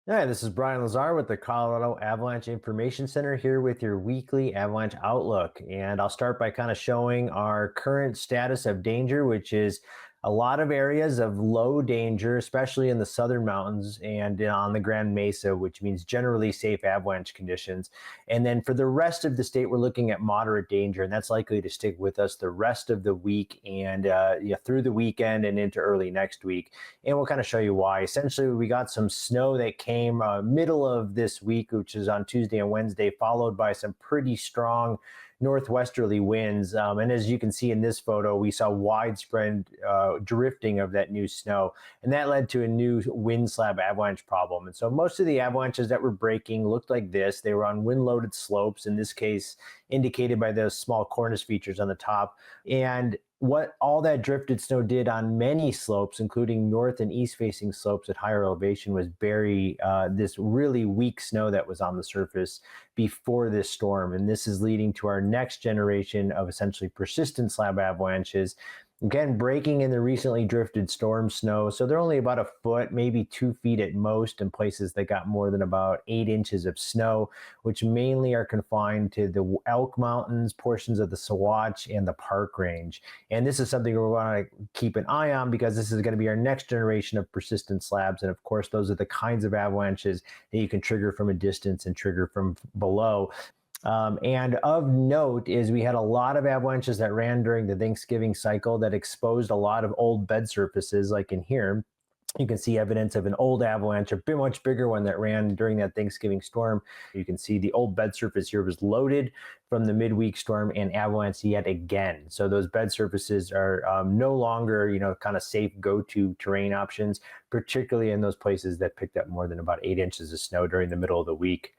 Hi, this is Brian Lazar with the Colorado Avalanche Information Center here with your weekly Avalanche Outlook. And I'll start by kind of showing our current status of danger, which is a lot of areas of low danger, especially in the southern mountains and on the Grand Mesa, which means generally safe avalanche conditions. And then for the rest of the state, we're looking at moderate danger, and that's likely to stick with us the rest of the week and through the weekend and into early next week. And we'll kind of show you why. Essentially, we got some snow that came middle of this week, which is on Tuesday and Wednesday, followed by some pretty strong northwesterly winds. And as you can see in this photo, we saw widespread drifting of that new snow, and that led to a new wind slab avalanche problem. And so most of the avalanches that were breaking looked like this. They were on wind-loaded slopes, in this case indicated by those small cornice features on the top. And what all that drifted snow did on many slopes, including north and east facing slopes at higher elevation, was bury this really weak snow that was on the surface before this storm. And this is leading to our next generation of essentially persistent slab avalanches. Again, breaking in the recently drifted storm snow. So they're only about a foot, maybe 2 feet at most in places that got more than about 8 inches of snow, which mainly are confined to the Elk Mountains, portions of the Sawatch, and the Park Range. And this is something we want to keep an eye on because this is going to be our next generation of persistent slabs. And of course, those are the kinds of avalanches that you can trigger from a distance and trigger from below. And of note is we had a lot of avalanches that ran during the Thanksgiving cycle that exposed a lot of old bed surfaces, like in here. You can see evidence of an old avalanche, a bit much bigger one that ran during that Thanksgiving storm. You can see the old bed surface here was loaded from the midweek storm and avalanche yet again. So those bed surfaces are no longer, kind of safe go-to terrain options, particularly in those places that picked up more than about 8 inches of snow during the middle of the week.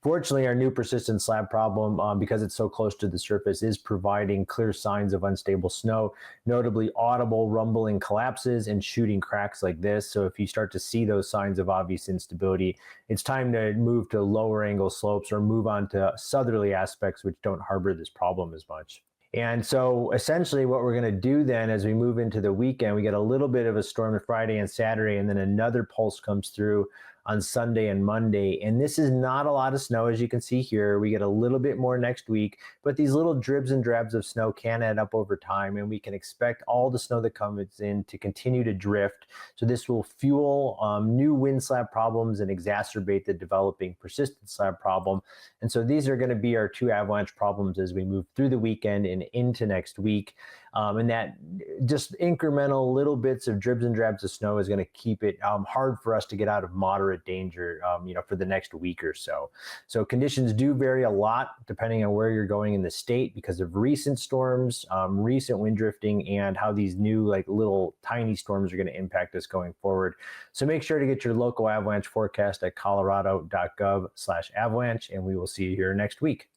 Fortunately, our new persistent slab problem, because it's so close to the surface, is providing clear signs of unstable snow, notably audible rumbling collapses and shooting cracks like this. So if you start to see those signs of obvious instability, it's time to move to lower angle slopes or move on to southerly aspects which don't harbor this problem as much. And so essentially what we're going to do then as we move into the weekend, we get a little bit of a storm Friday and Saturday, and then another pulse comes through on Sunday and Monday. And this is not a lot of snow, as you can see here. We get a little bit more next week, but these little dribs and drabs of snow can add up over time, and we can expect all the snow that comes in to continue to drift. So this will fuel new wind slab problems and exacerbate the developing persistent slab problem. And so these are going to be our two avalanche problems as we move through the weekend and into next week. And that just incremental little bits of dribs and drabs of snow is going to keep it hard for us to get out of moderate danger, for the next week or so. So conditions do vary a lot depending on where you're going in the state because of recent storms, recent wind drifting, and how these new little tiny storms are going to impact us going forward. So make sure to get your local avalanche forecast at colorado.gov/avalanche, and we will see you here next week.